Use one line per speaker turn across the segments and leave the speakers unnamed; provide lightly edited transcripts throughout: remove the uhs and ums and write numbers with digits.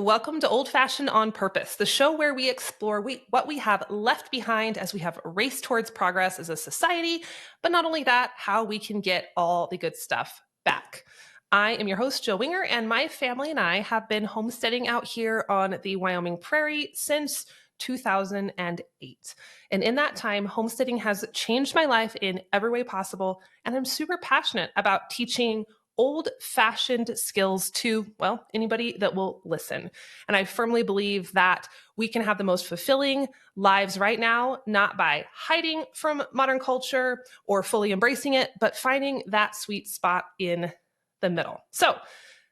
Welcome to Old Fashioned on Purpose, the show where we explore what we have left behind as we have raced towards progress as a society, but not only that, how we can get all the good stuff back. I am your host, Jill Winger, and my family and I have been homesteading out here on the Wyoming prairie since 2008. And in that time, homesteading has changed my life in every way possible, and I'm super passionate about teaching old-fashioned skills to, well, anybody that will listen. And I firmly believe that we can have the most fulfilling lives right now, not by hiding from modern culture or fully embracing it, but finding that sweet spot in the middle. So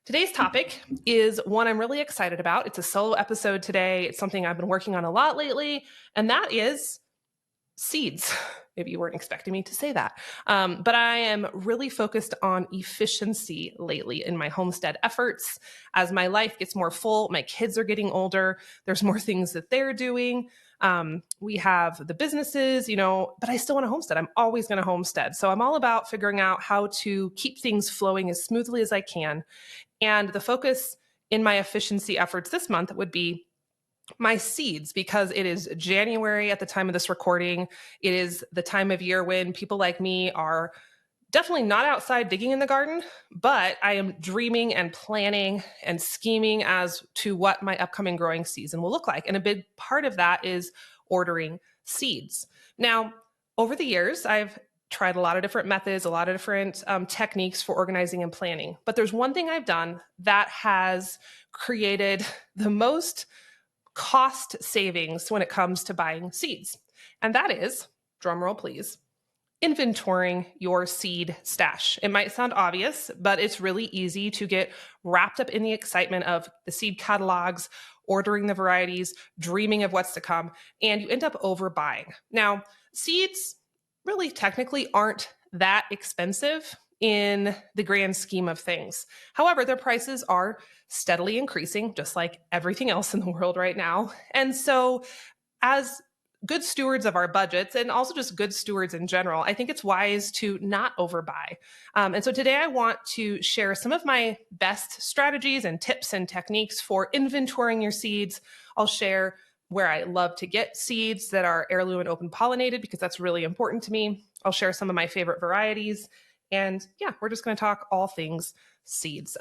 today's topic is one I'm really excited about. It's a solo episode today. It's something I've been working on a lot lately, and that is seeds. Maybe you weren't expecting me to say that. But I am really focused on efficiency lately in my homestead efforts. As my life gets more full, my kids are getting older, there's more things that they're doing. We have the businesses, but I still want to homestead. I'm always going to homestead. So I'm all about figuring out how to keep things flowing as smoothly as I can. And the focus in my efficiency efforts this month would be my seeds, because it is January at the time of this recording. It is the time of year when people like me are definitely not outside digging in the garden, but I am dreaming and planning and scheming as to what my upcoming growing season will look like. And a big part of that is ordering seeds. Now, over the years, I've tried a lot of different methods, a lot of different techniques for organizing and planning. But there's one thing I've done that has created the most cost savings when it comes to buying seeds. And that is, drumroll please, inventorying your seed stash. It might sound obvious, but it's really easy to get wrapped up in the excitement of the seed catalogs, ordering the varieties, dreaming of what's to come, and you end up overbuying. Now, seeds really technically aren't that expensive in the grand scheme of things. However, their prices are steadily increasing, just like everything else in the world right now. And so, as good stewards of our budgets and also just good stewards in general, I think it's wise to not overbuy. And so today I want to share some of my best strategies and tips and techniques for inventorying your seeds. I'll share where I love to get seeds that are heirloom and open pollinated, because that's really important to me. I'll share some of my favorite varieties. And yeah, we're just going to talk all things seeds.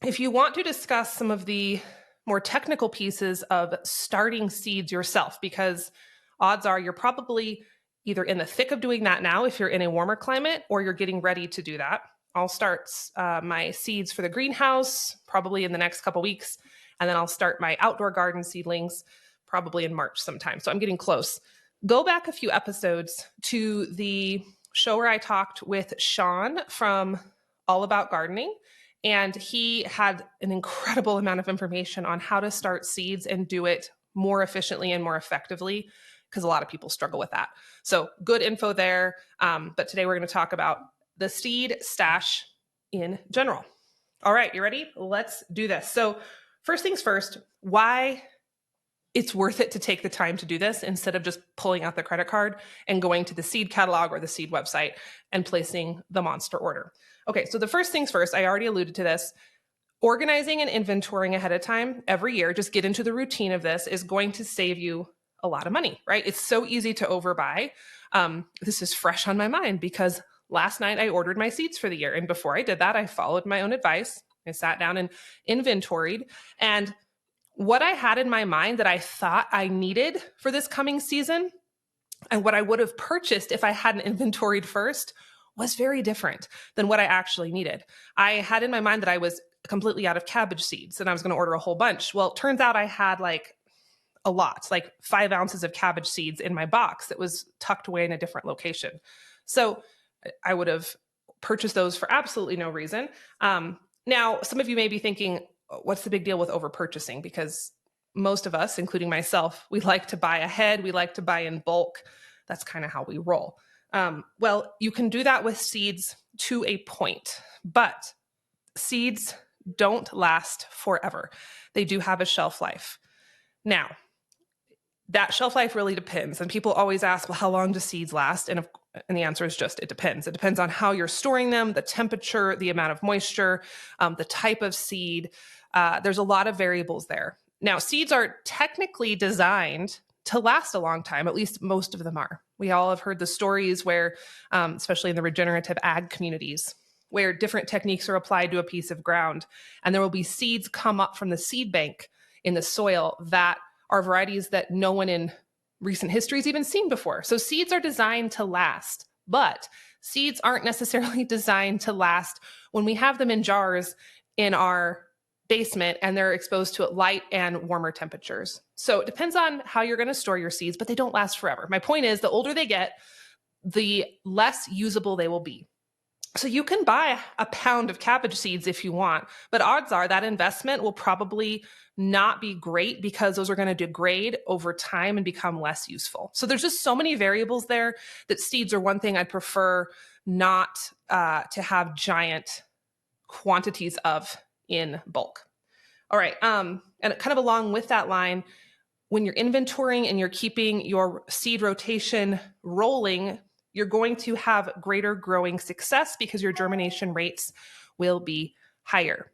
If you want to discuss some of the more technical pieces of starting seeds yourself, because odds are you're probably either in the thick of doing that now if you're in a warmer climate, or you're getting ready to do that. I'll start my seeds for the greenhouse probably in the next couple weeks, and then I'll start my outdoor garden seedlings probably in March sometime. So I'm getting close. Go back a few episodes to the show where I talked with Sean from All About Gardening, and he had an incredible amount of information on how to start seeds and do it more efficiently and more effectively, because a lot of people struggle with that. So good info there. But today we're going to talk about the seed stash in general. All right, you ready? Let's do this. So first things first, why it's worth it to take the time to do this instead of just pulling out the credit card and going to the seed catalog or the seed website and placing the monster order. Okay, so the first things first, I already alluded to this. Organizing and inventorying ahead of time every year, just get into the routine of this, is going to save you a lot of money, right? It's so easy to overbuy. This is fresh on my mind because last night I ordered my seeds for the year. And before I did that, I followed my own advice. I sat down and inventoried. And what I had in my mind that I thought I needed for this coming season and what I would have purchased if I hadn't inventoried first was very different than what I actually needed. I had in my mind that I was completely out of cabbage seeds and I was going to order a whole bunch. Well, it turns out I had like a lot, like 5 ounces of cabbage seeds in my box that was tucked away in a different location. So I would have purchased those for absolutely no reason. Now, some of you may be thinking, what's the big deal with over purchasing? Because most of us, including myself, we like to buy ahead. We like to buy in bulk. That's kind of how we roll. Well, you can do that with seeds to a point, but seeds don't last forever. They do have a shelf life. Now, that shelf life really depends. And people always ask, well, how long do seeds last? And And the answer is just, it depends. It depends on how you're storing them, the temperature, the amount of moisture, the type of seed. There's a lot of variables there. Now, seeds are technically designed to last a long time, at least most of them are. We all have heard the stories where, especially in the regenerative ag communities, where different techniques are applied to a piece of ground, and there will be seeds come up from the seed bank in the soil that are varieties that no one in recent history has even seen before. So seeds are designed to last, but seeds aren't necessarily designed to last when we have them in jars in our basement and they're exposed to light and warmer temperatures. So it depends on how you're going to store your seeds, but they don't last forever. My point is, the older they get, the less usable they will be. So you can buy a pound of cabbage seeds if you want, but odds are that investment will probably not be great because those are going to degrade over time and become less useful. So there's just so many variables there that seeds are one thing I'd prefer not to have giant quantities of in bulk. All right. And kind of along with that line, when you're inventorying and you're keeping your seed rotation rolling, you're going to have greater growing success because your germination rates will be higher.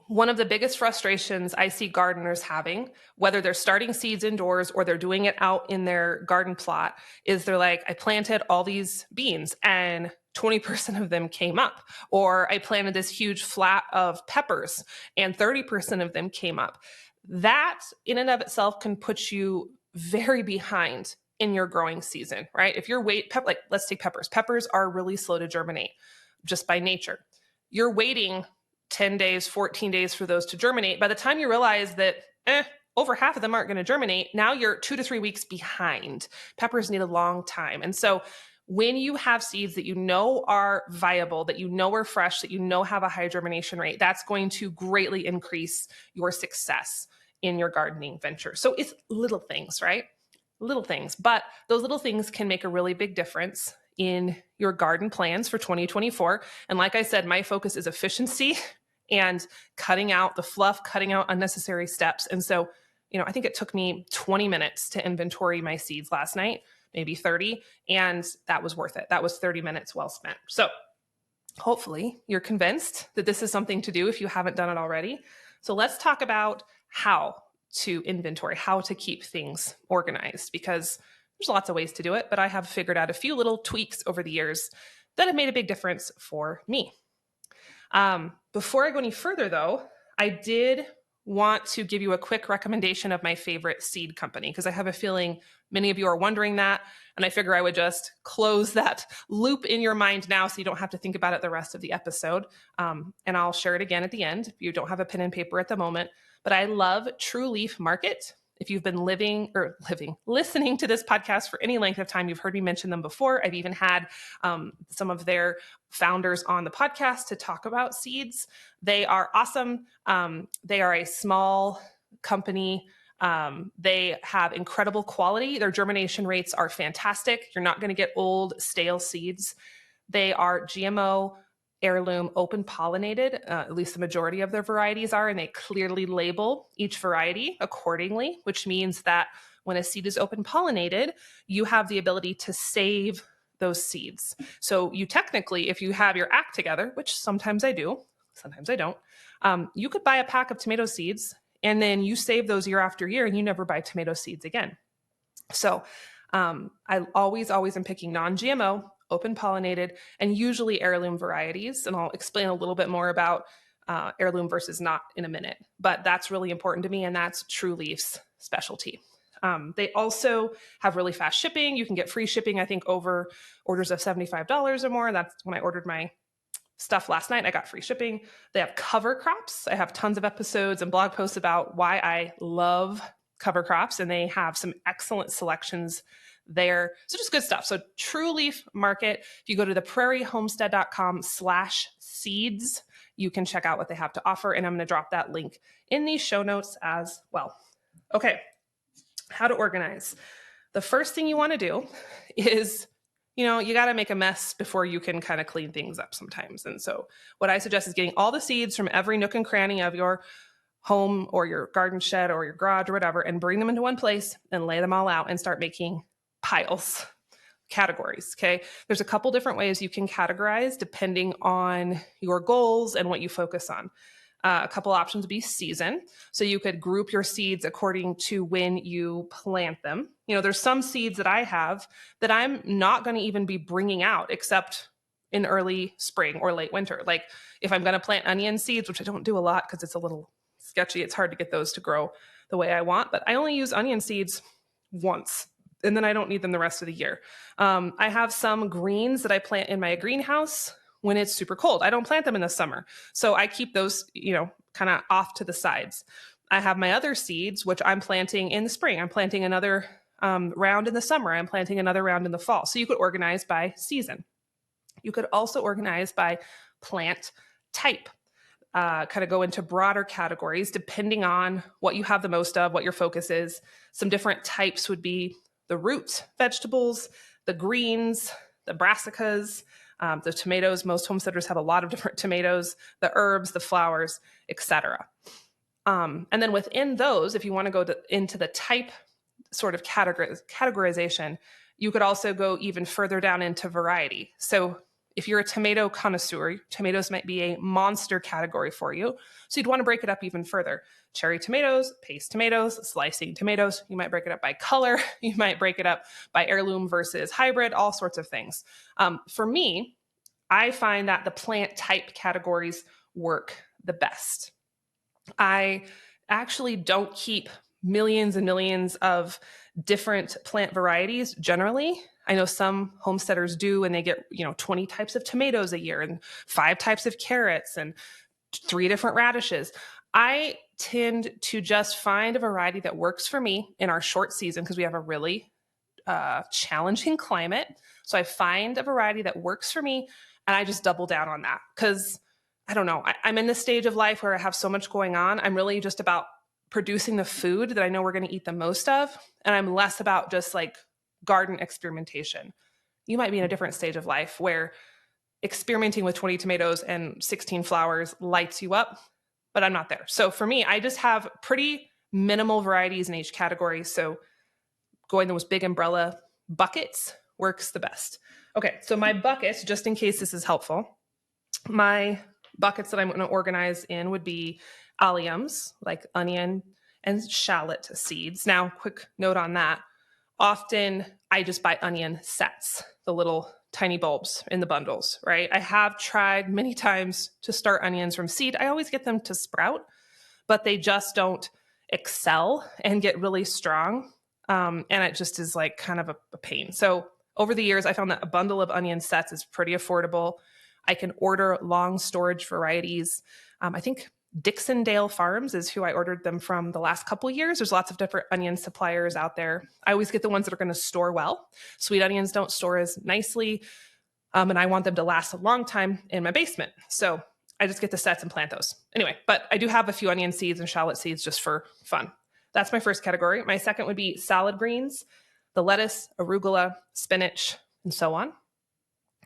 One of the biggest frustrations I see gardeners having, whether they're starting seeds indoors or they're doing it out in their garden plot, is they're like, I planted all these beans and 20% of them came up. Or I planted this huge flat of peppers and 30% of them came up. That in and of itself can put you very behind in your growing season, right? If you're like let's take peppers. Peppers are really slow to germinate just by nature. You're waiting 10 days, 14 days for those to germinate. By the time you realize that over half of them aren't going to germinate, now you're 2 to 3 weeks behind. Peppers need a long time. And so when you have seeds that you know are viable, that you know are fresh, that you know have a high germination rate, that's going to greatly increase your success in your gardening venture. So it's little things, right? Little things, but those little things can make a really big difference in your garden plans for 2024. And like I said, my focus is efficiency and cutting out the fluff, cutting out unnecessary steps. And so, I think it took me 20 minutes to inventory my seeds last night, maybe 30, and that was worth it. That was 30 minutes well spent. So hopefully you're convinced that this is something to do if you haven't done it already. So let's talk about how to inventory, how to keep things organized, because there's lots of ways to do it, but I have figured out a few little tweaks over the years that have made a big difference for me. Before I go any further, though, I did want to give you a quick recommendation of my favorite seed company, because I have a feeling many of you are wondering that, and I figure I would just close that loop in your mind now so you don't have to think about it the rest of the episode. And I'll share it again at the end if you don't have a pen and paper at the moment. But I love True Leaf Market. If you've been listening to this podcast for any length of time, you've heard me mention them before. I've even had some of their founders on the podcast to talk about seeds. They are awesome. They are a small company. They have incredible quality. Their germination rates are fantastic. You're not going to get old, stale seeds. They are GMO, heirloom, open pollinated, at least the majority of their varieties are, and they clearly label each variety accordingly, which means that when a seed is open pollinated, you have the ability to save those seeds. So you technically, if you have your act together, which sometimes I do, sometimes I don't, you could buy a pack of tomato seeds and then you save those year after year and you never buy tomato seeds again. So I always am picking non-GMO, open pollinated, and usually heirloom varieties. And I'll explain a little bit more about heirloom versus not in a minute, but that's really important to me. And that's True Leaf's specialty. They also have really fast shipping. You can get free shipping, I think, over orders of $75 or more. That's when I ordered my stuff last night. I got free shipping. They have cover crops. I have tons of episodes and blog posts about why I love cover crops, and they have some excellent selections there. So just good stuff. So True Leaf Market, if you go to theprairiehomestead.com/seeds, you can check out what they have to offer. And I'm going to drop that link in these show notes as well. Okay. How to organize. The first thing you want to do is, you got to make a mess before you can kind of clean things up sometimes. And so what I suggest is getting all the seeds from every nook and cranny of your home or your garden shed or your garage or whatever, and bring them into one place and lay them all out and start making piles, categories. Okay. There's a couple different ways you can categorize depending on your goals and what you focus on. A couple options would be season. So you could group your seeds according to when you plant them. There's some seeds that I have that I'm not going to even be bringing out except in early spring or late winter. Like if I'm going to plant onion seeds, which I don't do a lot because it's a little sketchy, it's hard to get those to grow the way I want, but I only use onion seeds once and then I don't need them the rest of the year. I have some greens that I plant in my greenhouse when it's super cold. I don't plant them in the summer. So I keep those, kind of off to the sides. I have my other seeds, which I'm planting in the spring. I'm planting another round in the summer. I'm planting another round in the fall. So you could organize by season. You could also organize by plant type. Kind of go into broader categories depending on what you have the most of, what your focus is. Some different types would be the root vegetables, the greens, the brassicas, the tomatoes. Most homesteaders have a lot of different tomatoes, the herbs, the flowers, etc. And then within those, if you want to go into the type sort of categorization, you could also go even further down into variety. So if you're a tomato connoisseur, tomatoes might be a monster category for you. So you'd want to break it up even further. Cherry tomatoes, paste tomatoes, slicing tomatoes. You might break it up by color. You might break it up by heirloom versus hybrid, all sorts of things. For me, I find that the plant type categories work the best. I actually don't keep millions and millions of different plant varieties generally. I know some homesteaders do, and they get 20 types of tomatoes a year and 5 types of carrots and 3 different radishes. I tend to just find a variety that works for me in our short season because we have a really challenging climate. So I find a variety that works for me and I just double down on that because I don't know. I'm in this stage of life where I have so much going on. I'm really just about producing the food that I know we're going to eat the most of. And I'm less about just like garden experimentation. You might be in a different stage of life where experimenting with 20 tomatoes and 16 flowers lights you up, but I'm not there. So for me, I just have pretty minimal varieties in each category. So going those big umbrella buckets works the best. Okay, so my buckets, just in case this is helpful, my buckets that I'm going to organize in would be alliums, like onion and shallot seeds. Now, quick note on that. Often I just buy onion sets, the little tiny bulbs in the bundles, right? I have tried many times to start onions from seed. I always get them to sprout, but they just don't excel and get really strong. And it just is like kind of a pain. So over the years, I found that a bundle of onion sets is pretty affordable. I can order long storage varieties. I think Dixondale Farms is who I ordered them from the last couple of years. There's lots of different onion suppliers out there. I always get the ones that are going to store well. Sweet onions don't store as nicely, and I want them to last a long time in my basement. So I just get the sets and plant those. Anyway, but I do have a few onion seeds and shallot seeds just for fun. That's my first category. My second would be salad greens, the lettuce, arugula, spinach, and so on.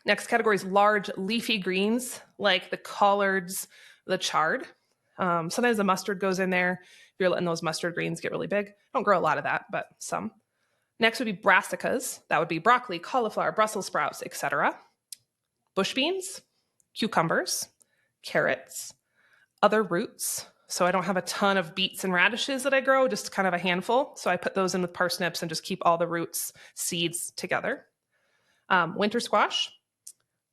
Next category is large leafy greens like the collards, the chard. Sometimes the mustard goes in there if you're letting those mustard greens get really big. Don't grow a lot of that, but some. Next would be brassicas. That would be broccoli, cauliflower, Brussels sprouts, etc. Bush beans, cucumbers, carrots, other roots. So I don't have a ton of beets and radishes that I grow, just kind of a handful. So I put those in with parsnips and just keep all the roots, seeds together. Winter squash,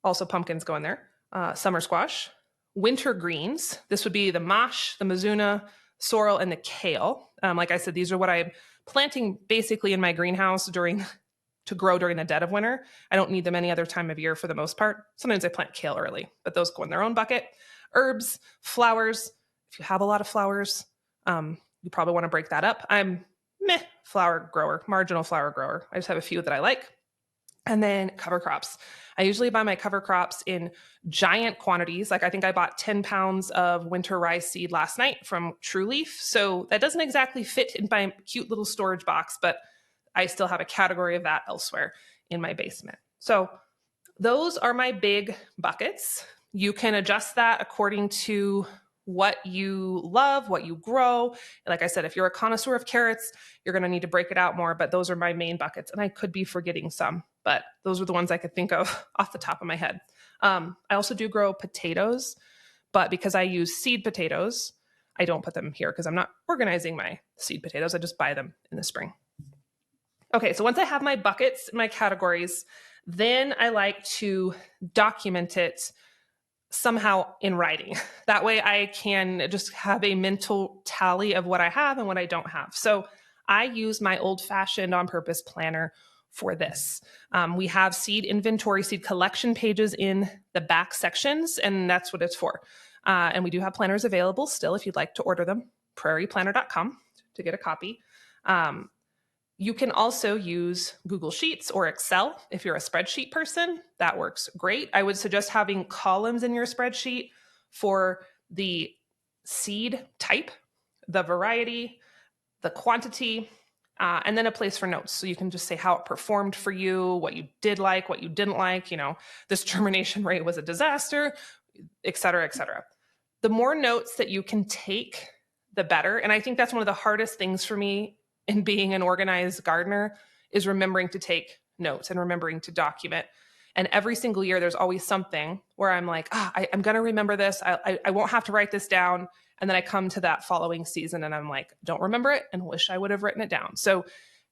also pumpkins go in there. Summer squash. Winter greens. This would be the mash, the mizuna, sorrel, and the kale. Like I said, these are what I'm planting basically in my greenhouse to grow during the dead of winter. I don't need them any other time of year for the most part. Sometimes I plant kale early, but those go in their own bucket. Herbs, flowers. If you have a lot of flowers, you probably want to break that up. I'm flower grower, marginal flower grower. I just have a few that I like. And then cover crops. I usually buy my cover crops in giant quantities. Like I think I bought 10 pounds of winter rice seed last night from True Leaf. So that doesn't exactly fit in my cute little storage box, but I still have a category of that elsewhere in my basement. So those are my big buckets. You can adjust that according to what you love, what you grow. Like I said, if you're a connoisseur of carrots, you're going to need to break it out more, but those are my main buckets. And I could be forgetting some, but those are the ones I could think of off the top of my head. I also do grow potatoes, but because I use seed potatoes, I don't put them here because I'm not organizing my seed potatoes. I just buy them in the spring. Okay, so once I have my buckets, my categories, then I like to document it somehow in writing. That way I can just have a mental tally of what I have and what I don't have. So I use my old-fashioned on-purpose planner for this. We have seed inventory, seed collection pages in the back sections, and that's what it's for. And we do have planners available still if you'd like to order them, prairieplanner.com to get a copy. You can also use Google Sheets or Excel if you're a spreadsheet person. That works great. I would suggest having columns in your spreadsheet for the seed type, the variety, the quantity, and then a place for notes. So you can just say how it performed for you, what you did like, what you didn't like, this germination rate was a disaster, et cetera, et cetera. The more notes that you can take, the better. And I think that's one of the hardest things for me in being an organized gardener is remembering to take notes and remembering to document. And every single year, there's always something where I'm like, I'm going to remember this. I won't have to write this down. And then I come to that following season and I'm like, don't remember it and wish I would have written it down. So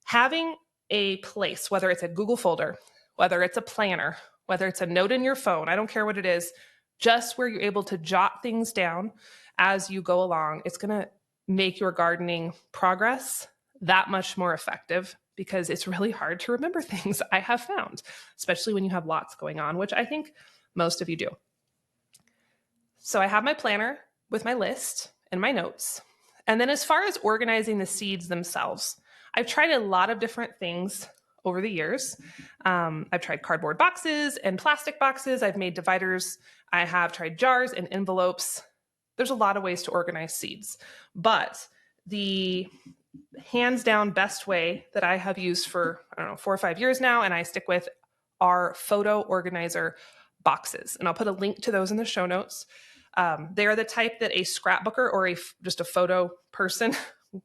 having a place, whether it's a Google folder, whether it's a planner, whether it's a note in your phone, I don't care what it is, just where you're able to jot things down as you go along, it's going to make your gardening progress that much more effective because it's really hard to remember things, I have found, especially when you have lots going on, which I think most of you do. So I have my planner with my list and my notes. And then as far as organizing the seeds themselves, I've tried a lot of different things over the years. I've tried cardboard boxes and plastic boxes. I've made dividers. I have tried jars and envelopes. There's a lot of ways to organize seeds, but the hands down best way that I have used for, 4 or 5 years now, and I stick with are photo organizer boxes. And I'll put a link to those in the show notes. They are the type that a scrapbooker or just a photo person,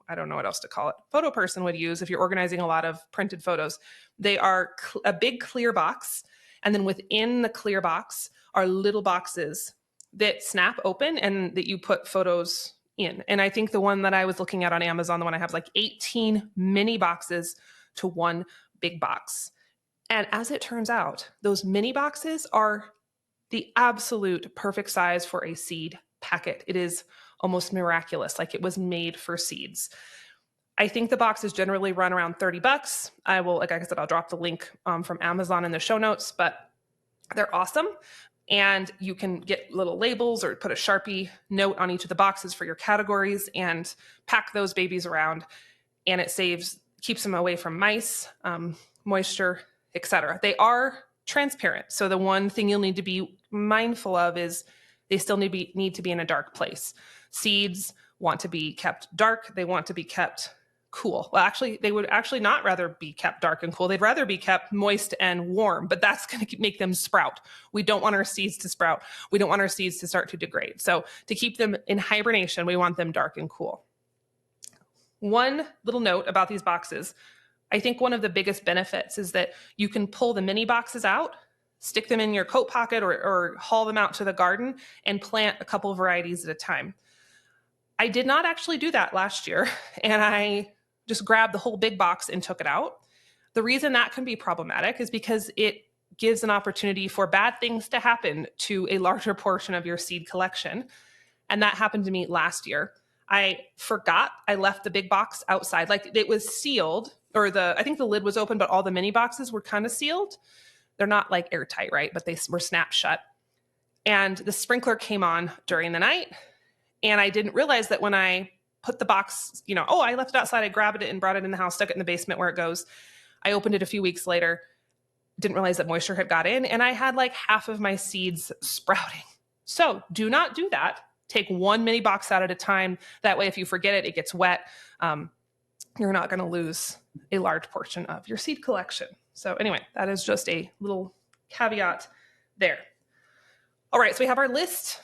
I don't know what else to call it, photo person would use if you're organizing a lot of printed photos. They are a big clear box. And then within the clear box are little boxes that snap open and that you put photos in. And I think the one that I was looking at on Amazon, the one I have, like 18 mini boxes to one big box. And as it turns out, those mini boxes are the absolute perfect size for a seed packet. It is almost miraculous, like it was made for seeds. I think the boxes generally run around $30. I will, like I said, I'll drop the link from Amazon in the show notes, but they're awesome. And you can get little labels or put a Sharpie note on each of the boxes for your categories and pack those babies around. And it keeps them away from mice, moisture, etc. They are transparent. So the one thing you'll need to be mindful of is they still need to be in a dark place. Seeds want to be kept dark. They want to be kept cool. Well, actually, they would actually not rather be kept dark and cool. They'd rather be kept moist and warm, but that's going to make them sprout. We don't want our seeds to sprout. We don't want our seeds to start to degrade. So to keep them in hibernation, we want them dark and cool. One little note about these boxes, I think one of the biggest benefits is that you can pull the mini boxes out, stick them in your coat pocket or haul them out to the garden and plant a couple varieties at a time. I did not actually do that last year, and I just grabbed the whole big box and took it out. The reason that can be problematic is because it gives an opportunity for bad things to happen to a larger portion of your seed collection. And that happened to me last year. I forgot I left the big box outside. Like it was sealed, or I think the lid was open, but all the mini boxes were kind of sealed. They're not like airtight, right? But they were snapped shut. And the sprinkler came on during the night. And I didn't realize that when I put the box, I left it outside, I grabbed it and brought it in the house, stuck it in the basement where it goes. I opened it a few weeks later, didn't realize that moisture had got in, and I had like half of my seeds sprouting. So do not do that. Take one mini box out at a time. That way, if you forget it, it gets wet. You're not going to lose a large portion of your seed collection. So anyway, that is just a little caveat there. All right, so we have our list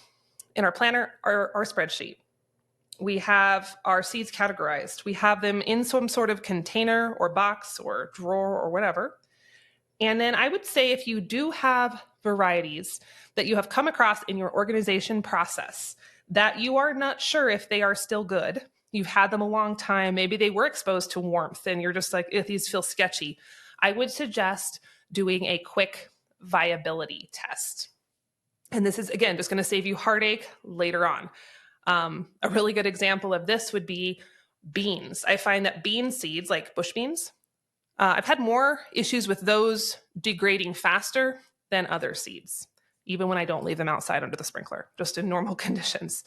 in our planner, our spreadsheet. We have our seeds categorized. We have them in some sort of container or box or drawer or whatever. And then I would say if you do have varieties that you have come across in your organization process that you are not sure if they are still good, you've had them a long time, maybe they were exposed to warmth and you're just like, if these feel sketchy, I would suggest doing a quick viability test. And this is, again, just going to save you heartache later on. A really good example of this would be beans. I find that bean seeds, like bush beans, I've had more issues with those degrading faster than other seeds, even when I don't leave them outside under the sprinkler, just in normal conditions.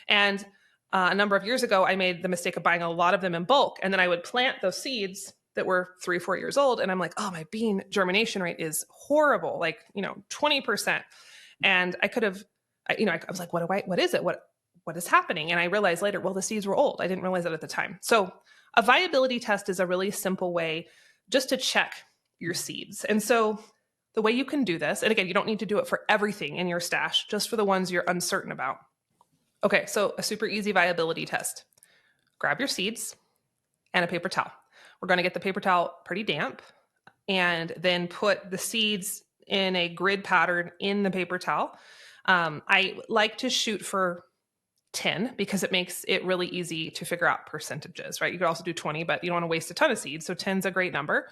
And a number of years ago, I made the mistake of buying a lot of them in bulk, and then I would plant those seeds that were 3 or 4 years old, and I'm like, oh, my bean germination rate is horrible, like 20%. And I could have, I was like, what is it? What is happening? And I realized later, well, the seeds were old. I didn't realize that at the time. So a viability test is a really simple way just to check your seeds. And so the way you can do this, and again, you don't need to do it for everything in your stash, just for the ones you're uncertain about. Okay, so a super easy viability test. Grab your seeds and a paper towel. We're going to get the paper towel pretty damp and then put the seeds in a grid pattern in the paper towel. I like to shoot for 10 because it makes it really easy to figure out percentages, right? You could also do 20, but you don't want to waste a ton of seeds. So 10 is a great number.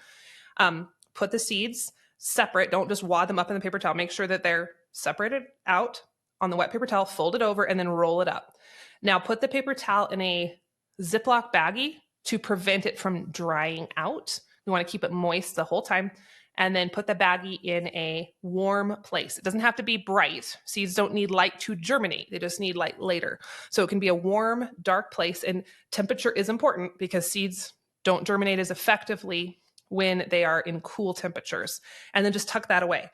Put the seeds separate. Don't just wad them up in the paper towel. Make sure that they're separated out on the wet paper towel, fold it over, and then roll it up. Now put the paper towel in a Ziploc baggie to prevent it from drying out. You want to keep it moist the whole time. And then put the baggie in a warm place. It doesn't have to be bright. Seeds don't need light to germinate. They just need light later. So it can be a warm, dark place. And temperature is important because seeds don't germinate as effectively when they are in cool temperatures. And then just tuck that away.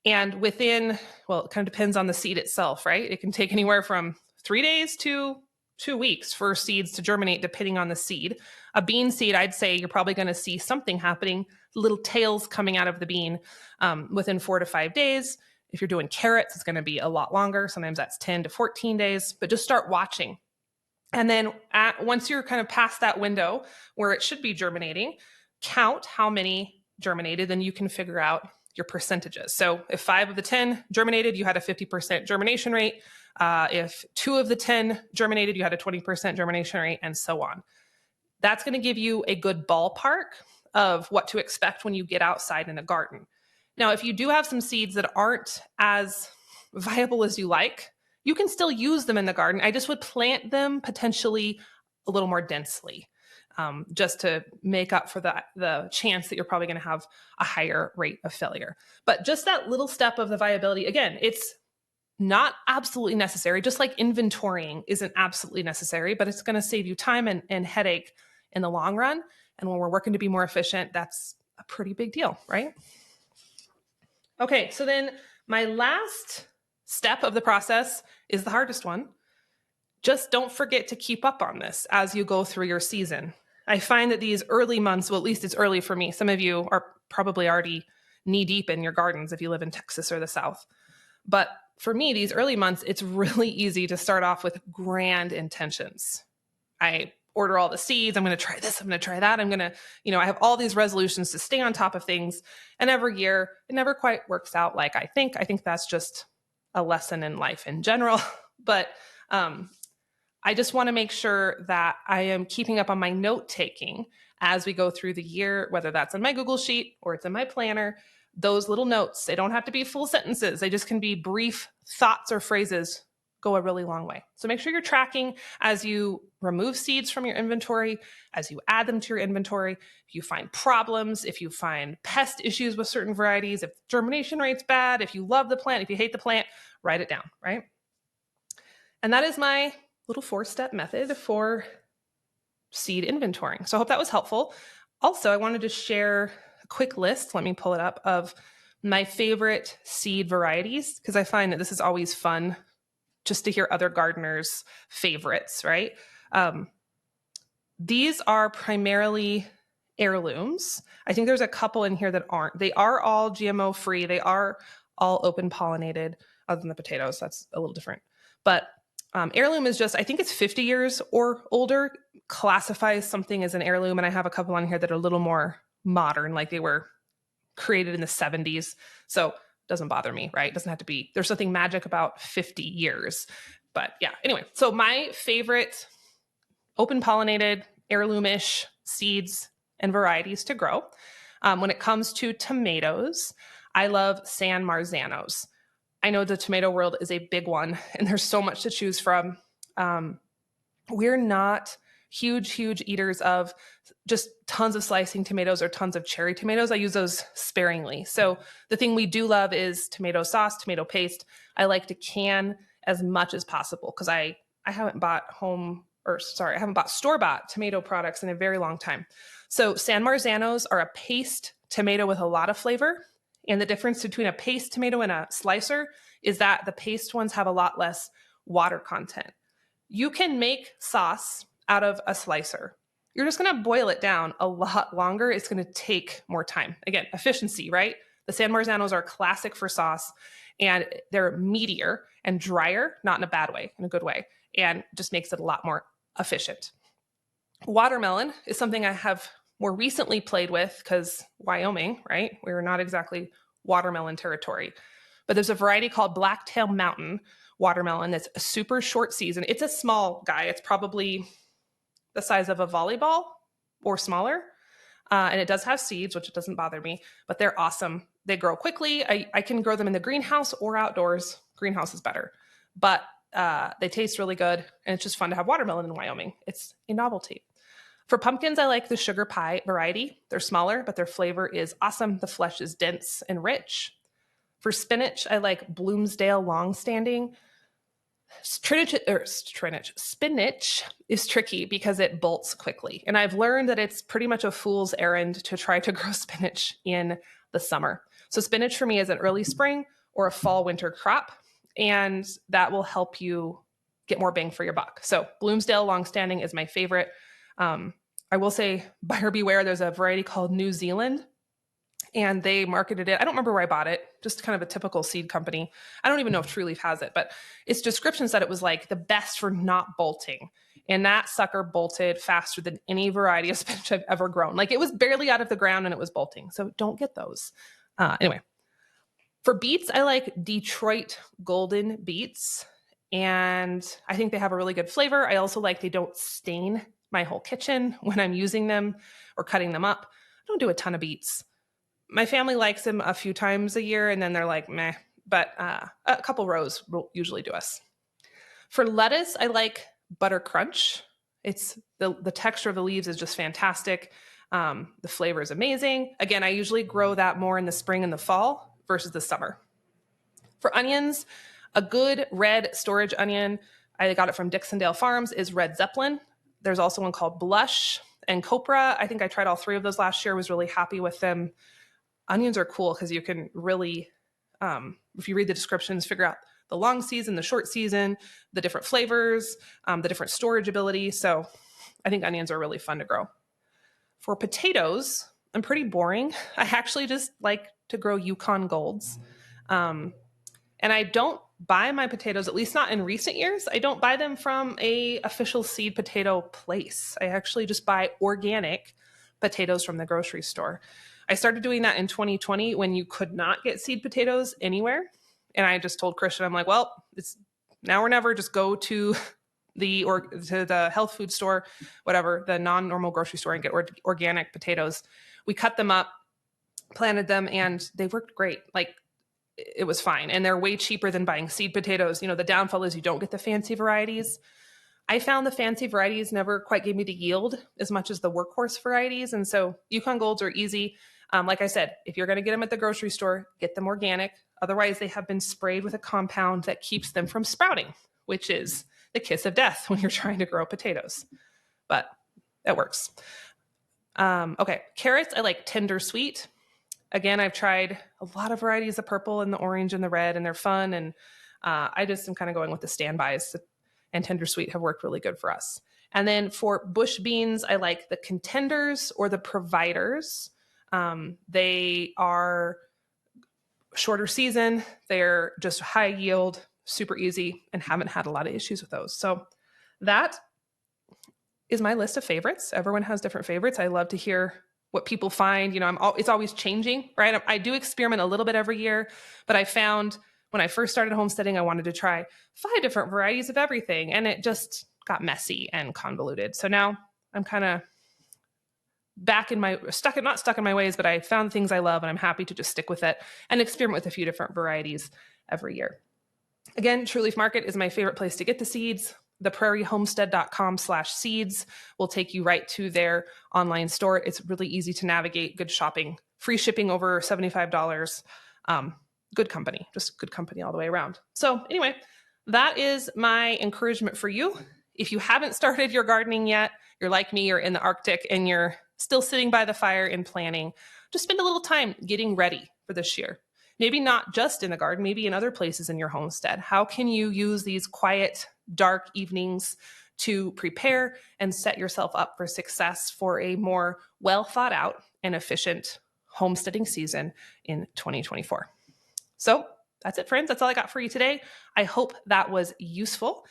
And within, well, it kind of depends on the seed itself, right? It can take anywhere from 3 days to 2 weeks for seeds to germinate, depending on the seed. A bean seed, I'd say you're probably going to see something happening, little tails coming out of the bean within 4 to 5 days. If you're doing carrots, it's going to be a lot longer. Sometimes that's 10 to 14 days, but just start watching. And then once you're kind of past that window where it should be germinating, count how many germinated, then you can figure out your percentages. So if 5 of the 10 germinated, you had a 50% germination rate. If 2 of the 10 germinated, you had a 20% germination rate, and so on. That's going to give you a good ballpark of what to expect when you get outside in a garden. Now, if you do have some seeds that aren't as viable as you like, you can still use them in the garden. I just would plant them potentially a little more densely, just to make up for the chance that you're probably going to have a higher rate of failure. But just that little step of the viability, again, it's not absolutely necessary, just like inventorying isn't absolutely necessary, but it's going to save you time and headache in the long run. And when we're working to be more efficient, that's a pretty big deal, right? Okay, so then my last step of the process is the hardest one. Just don't forget to keep up on this as you go through your season. I find that these early months, well, at least it's early for me. Some of you are probably already knee deep in your gardens if you live in Texas or the South. But for me, these early months, it's really easy to start off with grand intentions. I order all the seeds. I'm going to try this. I'm going to try that. I'm going to, I have all these resolutions to stay on top of things. And every year, it never quite works out like I think. I think that's just a lesson in life in general. But I just want to make sure that I am keeping up on my note taking as we go through the year, whether that's in my Google Sheet or it's in my planner. Those little notes, they don't have to be full sentences. They just can be brief thoughts or phrases, go a really long way. So make sure you're tracking as you remove seeds from your inventory, as you add them to your inventory. If you find problems, if you find pest issues with certain varieties, if germination rate's bad, if you love the plant, if you hate the plant, write it down, right? And that is my little 4-step method for seed inventorying. So I hope that was helpful. Also, I wanted to share a quick list, let me pull it up, of my favorite seed varieties, because I find that this is always fun just to hear other gardeners' favorites, right? These are primarily heirlooms. I think there's a couple in here that aren't. They are all GMO free. They are all open pollinated, other than the potatoes. That's a little different. But Heirloom is just, I think it's 50 years or older, classifies something as an heirloom. And I have a couple on here that are a little more modern, like they were created in the 70s. So it doesn't bother me, right? It doesn't have to be. There's something magic about 50 years. But yeah, anyway, so my favorite open pollinated, heirloomish seeds and varieties to grow. When it comes to tomatoes, I love San Marzanos. I know the tomato world is a big one and there's so much to choose from. We're not huge eaters of just tons of slicing tomatoes or tons of cherry tomatoes. I use those sparingly. So the thing we do love is tomato sauce, tomato paste. I like to can as much as possible because I haven't bought I haven't bought store-bought tomato products in a very long time. So San Marzanos are a paste tomato with a lot of flavor. And the difference between a paste tomato and a slicer is that the paste ones have a lot less water content. You can make sauce out of a slicer. You're just going to boil it down a lot longer. It's going to take more time. Again, efficiency, right? The San Marzanos are classic for sauce and they're meatier and drier, not in a bad way, in a good way, and just makes it a lot more efficient. Watermelon is something I have more recently played with because Wyoming, right? We're not exactly watermelon territory. But there's a variety called Blacktail Mountain watermelon that's a super short season. It's a small guy. It's probably the size of a volleyball or smaller. And it does have seeds, which doesn't bother me, but they're awesome. They grow quickly. I can grow them in the greenhouse or outdoors. Greenhouse is better. But they taste really good. And it's just fun to have watermelon in Wyoming. It's a novelty. For pumpkins, I like the sugar pie variety. They're smaller, but their flavor is awesome. The flesh is dense and rich. For spinach, I like Bloomsdale Longstanding. Spinach is tricky because it bolts quickly. And I've learned that it's pretty much a fool's errand to try to grow spinach in the summer. So spinach for me is an early spring or a fall winter crop, and that will help you get more bang for your buck. So Bloomsdale Longstanding is my favorite. I will say, buyer beware, there's a variety called New Zealand, and they marketed it. I don't remember where I bought it, just kind of a typical seed company. I don't even know if True Leaf has it, but its description said it was like the best for not bolting. And that sucker bolted faster than any variety of spinach I've ever grown. Like it was barely out of the ground and it was bolting. So don't get those. Anyway, for beets, I like Detroit Golden Beets. And I think they have a really good flavor. I also like they don't stain my whole kitchen when I'm using them or cutting them up. I don't do a ton of beets. My family likes them a few times a year and then they're like, meh, but a couple rows will usually do us. For lettuce, I like Butter Crunch. It's the texture of the leaves is just fantastic. The flavor is amazing. Again, I usually grow that more in the spring and the fall versus the summer. For onions, a good red storage onion, I got it from Dixondale Farms, is Red Zeppelin. There's also one called Blush and Copra. I think I tried all three of those last year, was really happy with them. Onions are cool because you can really, if you read the descriptions, figure out the long season, the short season, the different flavors, the different storage ability. So I think onions are really fun to grow. For potatoes, I'm pretty boring. I actually just like to grow Yukon Golds. And I don't buy my potatoes, at least not in recent years. I don't buy them from a official seed potato place. I actually just buy organic potatoes from the grocery store. I started doing that in 2020 when you could not get seed potatoes anywhere. And I just told Christian, I'm like, well, it's now or never, just go to the health food store, whatever, the non-normal grocery store and get organic potatoes. We cut them up, planted them, and they worked great. Like it was fine. And they're way cheaper than buying seed potatoes. You know, the downfall is you don't get the fancy varieties. I found the fancy varieties never quite gave me the yield as much as the workhorse varieties. And so Yukon Golds are easy. Like I said, if you're going to get them at the grocery store, get them organic. Otherwise, they have been sprayed with a compound that keeps them from sprouting, which is the kiss of death when you're trying to grow potatoes. But that works. Okay, carrots, I like Tender Sweet. Again, I've tried a lot of varieties of purple and the orange and the red, and they're fun. And I just am kind of going with the standbys, and Tender Sweet have worked really good for us. And then for bush beans, I like the Contenders or the Providers. They are shorter season. They're just high yield. super easy and haven't had a lot of issues with those. So that is my list of favorites. Everyone has different favorites. I love to hear what people find. It's always changing, right? I do experiment a little bit every year, but I found when I first started homesteading, I wanted to try 5 different varieties of everything, and it just got messy and convoluted. So now I'm kind of not stuck in my ways, but I found things I love, and I'm happy to just stick with it and experiment with a few different varieties every year. Again, True Leaf Market is my favorite place to get the seeds. theprairiehomestead.com/seeds will take you right to their online store. It's really easy to navigate, good shopping, free shipping over $75. Good company, just good company all the way around. So anyway, that is my encouragement for you. If you haven't started your gardening yet, you're like me, you're in the Arctic and you're still sitting by the fire and planning, just spend a little time getting ready for this year. Maybe not just in the garden, maybe in other places in your homestead. How can you use these quiet, dark evenings to prepare and set yourself up for success for a more well thought out and efficient homesteading season in 2024? So that's it, friends. That's all I got for you today. I hope that was useful.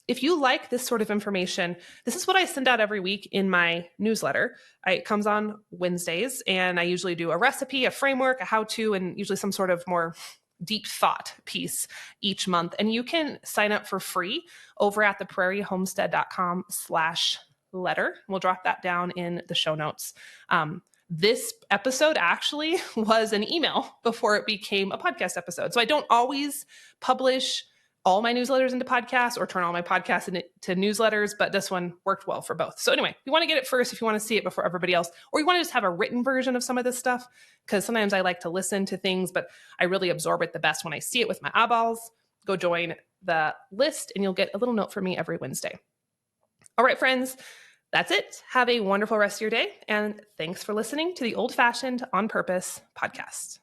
If you like this sort of information, this is what I send out every week in my newsletter. It comes on Wednesdays, and I usually do a recipe, a framework, a how-to, and usually some sort of more deep thought piece each month. And you can sign up for free over at theprairiehomestead.com/letter. We'll drop that down in the show notes. This episode actually was an email before it became a podcast episode. So I don't always publish all my newsletters into podcasts or turn all my podcasts into newsletters, but this one worked well for both. So anyway, if you want to get it first, if you want to see it before everybody else, or you want to just have a written version of some of this stuff, because sometimes I like to listen to things, but I really absorb it the best when I see it with my eyeballs, go join the list and you'll get a little note from me every Wednesday. All right, friends. That's it. Have a wonderful rest of your day. And thanks for listening to the Old Fashioned on Purpose podcast.